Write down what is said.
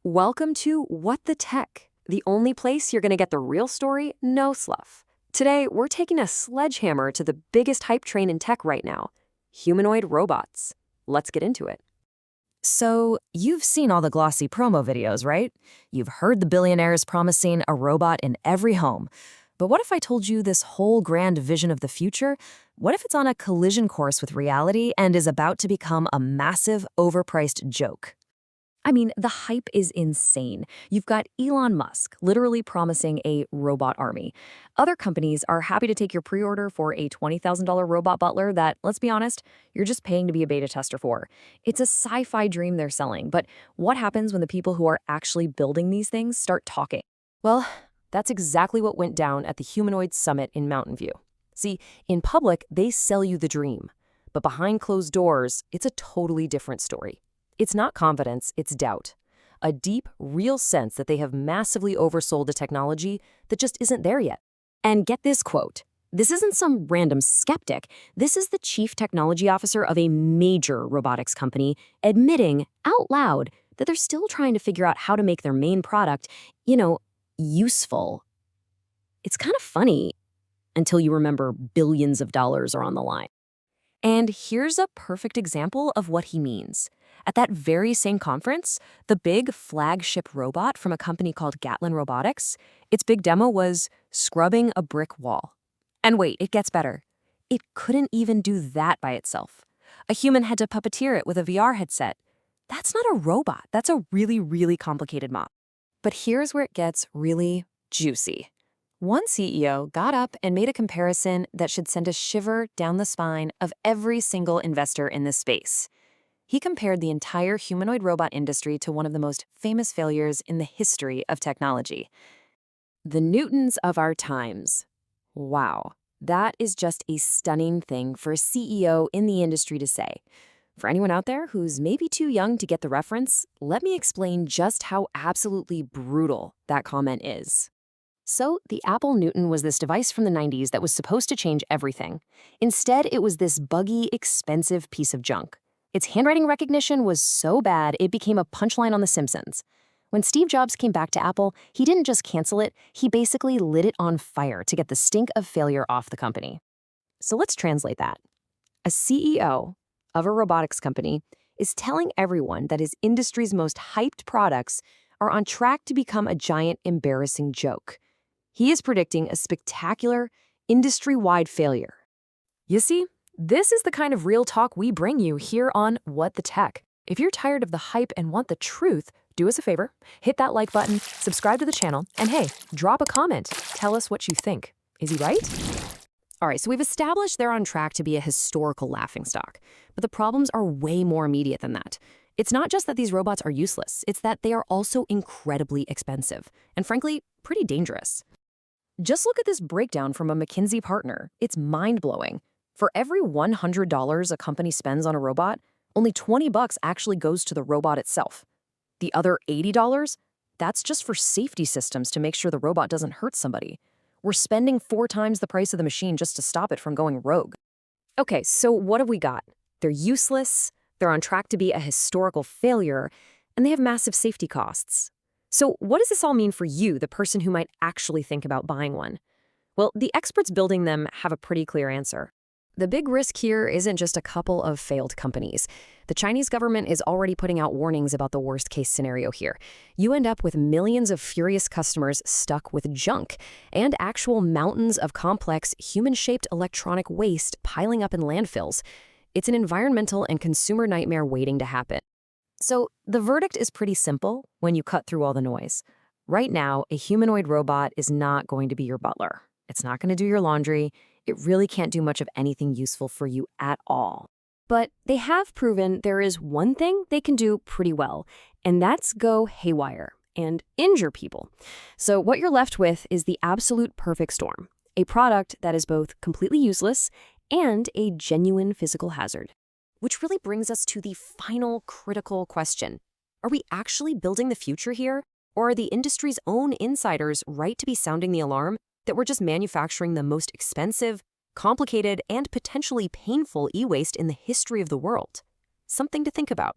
Welcome to What the Tech, the only place you're going to get the real story, no sluff. Today, we're taking a sledgehammer to the biggest hype train in tech right now, humanoid robots. Let's get into it. So, you've seen all the glossy promo videos, right? You've heard the billionaires promising a robot in every home. But what if I told you this whole grand vision of the future? What if it's on a collision course with reality and is about to become a massive, overpriced joke? I mean, the hype is insane. You've got Elon Musk literally promising a robot army. Other companies are happy to take your pre-order for a $20,000 robot butler that, let's be honest, you're just paying to be a beta tester for. It's a sci-fi dream they're selling, but what happens when the people who are actually building these things start talking? Well, that's exactly what went down at the Humanoid Summit in Mountain View. See, in public, they sell you the dream. But behind closed doors, it's a totally different story. It's not confidence, it's doubt. A deep, real sense that they have massively oversold a technology that just isn't there yet. And get this quote. This isn't some random skeptic. This is the chief technology officer of a major robotics company admitting out loud that they're still trying to figure out how to make their main product, useful. It's kind of funny until you remember billions of dollars are on the line. And here's a perfect example of what he means. At that very same conference, the big flagship robot from a company called Robotics, its big demo was scrubbing a brick wall. And wait, it gets better. It couldn't even do that by itself. A human had to puppeteer it with a VR headset. That's not a robot. That's a really, really complicated mop. But here's where it gets really juicy. One CEO got up and made a comparison that should send a shiver down the spine of every single investor in this space. He compared the entire humanoid robot industry to one of the most famous failures in the history of technology. The Newtons of our times. Wow, that is just a stunning thing for a CEO in the industry to say. For anyone out there who's maybe too young to get the reference, let me explain just how absolutely brutal that comment is. So, the Apple Newton was this device from the 90s that was supposed to change everything. Instead, it was this buggy, expensive piece of junk. Its handwriting recognition was so bad, it became a punchline on The Simpsons. When Steve Jobs came back to Apple, he didn't just cancel it, he basically lit it on fire to get the stink of failure off the company. So let's translate that. A CEO of a robotics company is telling everyone that his industry's most hyped products are on track to become a giant, embarrassing joke. He is predicting a spectacular, industry-wide failure. You see, this is the kind of real talk we bring you here on What the Tech. If you're tired of the hype and want the truth, do us a favor, hit that like button, subscribe to the channel, and hey, drop a comment. Tell us what you think. Is he right? All right, so we've established they're on track to be a historical laughingstock, but the problems are way more immediate than that. It's not just that these robots are useless, it's that they are also incredibly expensive, and frankly, pretty dangerous. Just look at this breakdown from a McKinsey partner. It's mind-blowing. For every $100 a company spends on a robot, only $20 actually goes to the robot itself. The other $80, that's just for safety systems to make sure the robot doesn't hurt somebody. We're spending 4 times the price of the machine just to stop it from going rogue. Okay, so what have we got? They're useless, they're on track to be a historical failure, and they have massive safety costs. So what does this all mean for you, the person who might actually think about buying one? Well, the experts building them have a pretty clear answer. The big risk here isn't just a couple of failed companies. The Chinese government is already putting out warnings about the worst-case scenario here. You end up with millions of furious customers stuck with junk and actual mountains of complex, human-shaped electronic waste piling up in landfills. It's an environmental and consumer nightmare waiting to happen. So the verdict is pretty simple when you cut through all the noise. Right now, a humanoid robot is not going to be your butler. It's not going to do your laundry. It really can't do much of anything useful for you at all. But they have proven there is one thing they can do pretty well, and that's go haywire and injure people. So what you're left with is the absolute perfect storm, a product that is both completely useless and a genuine physical hazard. Which really brings us to the final critical question. Are we actually building the future here? Or are the industry's own insiders right to be sounding the alarm that we're just manufacturing the most expensive, complicated, and potentially painful e-waste in the history of the world? Something to think about.